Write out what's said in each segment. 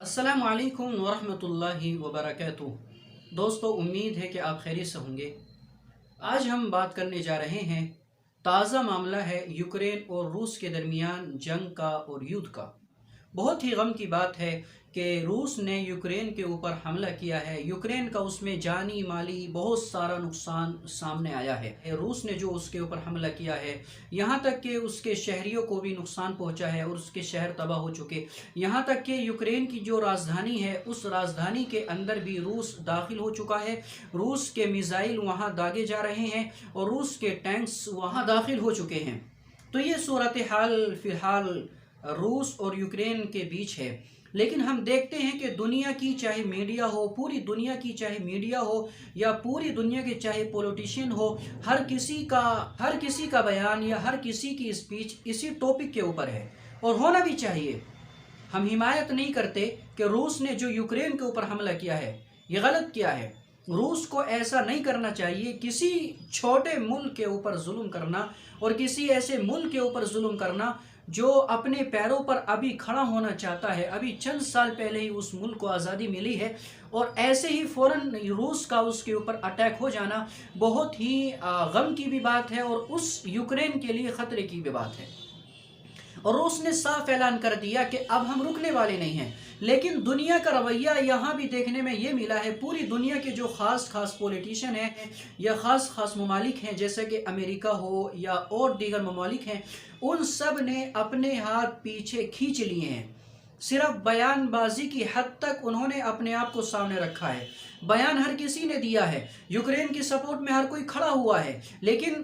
السلام علیکم ورحمۃ اللہ وبرکاتہ۔ دوستو، امید ہے کہ آپ خیریت سے ہوں گے۔ آج ہم بات کرنے جا رہے ہیں، تازہ معاملہ ہے یوکرین اور روس کے درمیان جنگ کا اور یدھ کا۔ بہت ہی غم کی بات ہے کہ روس نے یوکرین کے اوپر حملہ کیا ہے۔ یوکرین کا اس میں جانی مالی بہت سارا نقصان سامنے آیا ہے۔ روس نے جو اس کے اوپر حملہ کیا ہے، یہاں تک کہ اس کے شہریوں کو بھی نقصان پہنچا ہے اور اس کے شہر تباہ ہو چکے۔ یہاں تک کہ یوکرین کی جو راجدھانی ہے، اس راجدھانی کے اندر بھی روس داخل ہو چکا ہے۔ روس کے میزائل وہاں داغے جا رہے ہیں اور روس کے ٹینکس وہاں داخل ہو چکے ہیں۔ تو یہ صورتحال فی الحال روس اور یوکرین کے بیچ ہے۔ لیکن ہم دیکھتے ہیں کہ دنیا کی چاہے میڈیا ہو، پوری دنیا کی چاہے میڈیا ہو یا پوری دنیا کے چاہے پولیٹیشین ہو، ہر کسی کا بیان یا ہر کسی کی اسپیچ اسی ٹاپک کے اوپر ہے، اور ہونا بھی چاہیے۔ ہم حمایت نہیں کرتے کہ روس نے جو یوکرین کے اوپر حملہ کیا ہے یہ غلط کیا ہے۔ روس کو ایسا نہیں کرنا چاہیے۔ کسی چھوٹے ملک کے اوپر ظلم کرنا اور کسی ایسے ملک کے اوپر ظلم کرنا جو اپنے پیروں پر ابھی کھڑا ہونا چاہتا ہے، ابھی چند سال پہلے ہی اس ملک کو آزادی ملی ہے، اور ایسے ہی فوراً روس کا اس کے اوپر اٹیک ہو جانا بہت ہی غم کی بھی بات ہے اور اس یوکرین کے لیے خطرے کی بھی بات ہے۔ اور روس نے صاف اعلان کر دیا کہ اب ہم رکنے والے نہیں ہیں۔ لیکن دنیا کا رویہ یہاں بھی دیکھنے میں یہ ملا ہے، پوری دنیا کے جو خاص پولیٹیشین ہیں یا خاص ممالک ہیں، جیسے کہ امریکہ ہو یا اور دیگر ممالک ہیں، ان سب نے اپنے ہاتھ پیچھے کھینچ لیے ہیں۔ صرف بیان بازی کی حد تک انہوں نے اپنے آپ کو سامنے رکھا ہے۔ بیان ہر کسی نے دیا ہے، یوکرین کی سپورٹ میں ہر کوئی کھڑا ہوا ہے، لیکن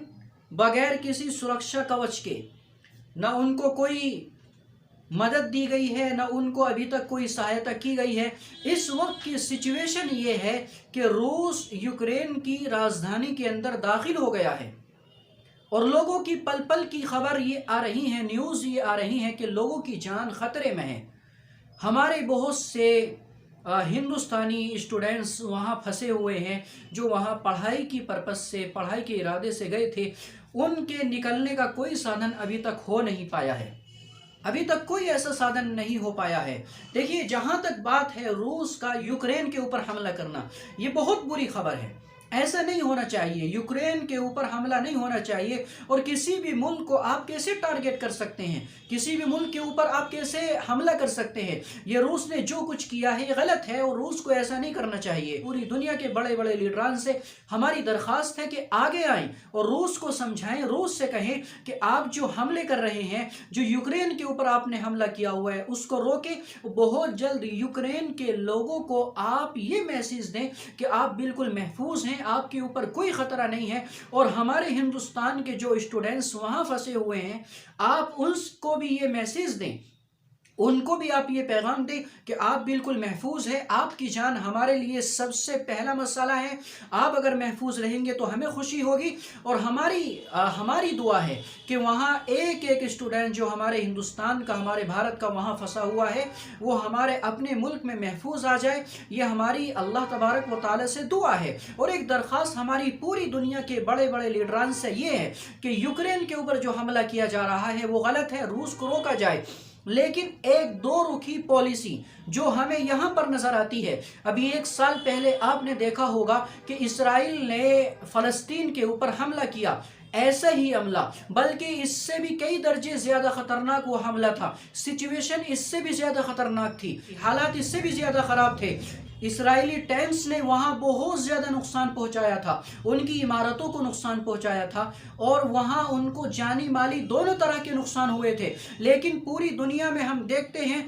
بغیر کسی سرکشا کوچ کے۔ نہ ان کو کوئی مدد دی گئی ہے، نہ ان کو ابھی تک کوئی سہایتا کی گئی ہے۔ اس وقت کی سچویشن یہ ہے کہ روس یوکرین کی راجدھانی کے اندر داخل ہو گیا ہے، اور لوگوں کی پل پل کی خبر یہ آ رہی ہے، نیوز یہ آ رہی ہے کہ لوگوں کی جان خطرے میں ہے۔ ہمارے بہت سے ہندوستانی اسٹوڈنٹس وہاں پھنسے ہوئے ہیں، جو وہاں پڑھائی کی پرپس سے، پڑھائی کے ارادے سے گئے تھے۔ ان کے نکلنے کا کوئی سادھن ابھی تک ہو نہیں پایا ہے، ابھی تک کوئی ایسا سادھن نہیں ہو پایا ہے۔ دیکھیے، جہاں تک بات ہے روس کا یوکرین کے اوپر حملہ کرنا، یہ بہت بری خبر ہے۔ ایسا نہیں ہونا چاہیے، یوکرین کے اوپر حملہ نہیں ہونا چاہیے۔ اور کسی بھی ملک کو آپ کیسے ٹارگٹ کر سکتے ہیں؟ کسی بھی ملک کے اوپر آپ کیسے حملہ کر سکتے ہیں؟ یہ روس نے جو کچھ کیا ہے یہ غلط ہے، اور روس کو ایسا نہیں کرنا چاہیے۔ پوری دنیا کے بڑے بڑے لیڈران سے ہماری درخواست ہے کہ آگے آئیں اور روس کو سمجھائیں، روس سے کہیں کہ آپ جو حملے کر رہے ہیں، جو یوکرین کے اوپر آپ نے حملہ کیا ہوا ہے، اس کو روکیں۔ بہت جلد یوکرین کے لوگوں کو آپ یہ میسیج دیں کہ آپ بالکل محفوظ ہیں، آپ کے اوپر کوئی خطرہ نہیں ہے۔ اور ہمارے ہندوستان کے جو اسٹوڈنٹس وہاں پھنسے ہوئے ہیں، آپ اس کو بھی یہ میسیج دیں، ان کو بھی آپ یہ پیغام دیں کہ آپ بالکل محفوظ ہیں، آپ کی جان ہمارے لیے سب سے پہلا مسئلہ ہے۔ آپ اگر محفوظ رہیں گے تو ہمیں خوشی ہوگی، اور ہماری دعا ہے کہ وہاں ایک اسٹوڈنٹ جو ہمارے ہندوستان کا، ہمارے بھارت کا وہاں پھنسا ہوا ہے، وہ ہمارے اپنے ملک میں محفوظ آ جائے۔ یہ ہماری اللہ تبارک و تعالی سے دعا ہے۔ اور ایک درخواست ہماری پوری دنیا کے بڑے بڑے لیڈران سے یہ ہے کہ یوکرین کے اوپر جو حملہ کیا جا رہا ہے وہ غلط ہے، روس کو روکا جائے۔ لیکن ایک دو رخی پالیسی جو ہمیں یہاں پر نظر آتی ہے، ابھی 1 سال پہلے آپ نے دیکھا ہوگا کہ اسرائیل نے فلسطین کے اوپر حملہ کیا، ایسا ہی حملہ، بلکہ اس سے بھی کئی درجے زیادہ خطرناک وہ حملہ تھا۔ سچویشن اس سے بھی زیادہ خطرناک تھی، حالات اس سے بھی زیادہ خراب تھے۔ اسرائیلی ٹینکس نے وہاں بہت زیادہ نقصان پہنچایا تھا، ان کی عمارتوں کو نقصان پہنچایا تھا، اور وہاں ان کو جانی مالی دونوں طرح کے نقصان ہوئے تھے۔ لیکن پوری دنیا میں ہم دیکھتے ہیں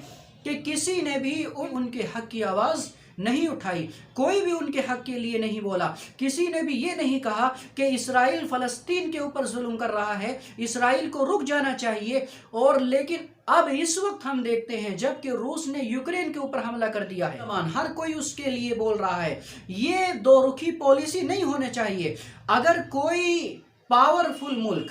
کہ کسی نے بھی ان کے حق کی آواز نہیں اٹھائی، کوئی بھی ان کے حق کے لیے نہیں بولا۔ کسی نے بھی یہ نہیں کہا کہ اسرائیل فلسطین کے اوپر ظلم کر رہا ہے، اسرائیل کو رک جانا چاہیے۔ اور لیکن اب اس وقت ہم دیکھتے ہیں جب کہ روس نے یوکرین کے اوپر حملہ کر دیا ہے، ہر کوئی اس کے لیے بول رہا ہے۔ یہ دو رخی پالیسی نہیں ہونے چاہیے۔ اگر کوئی پاورفل ملک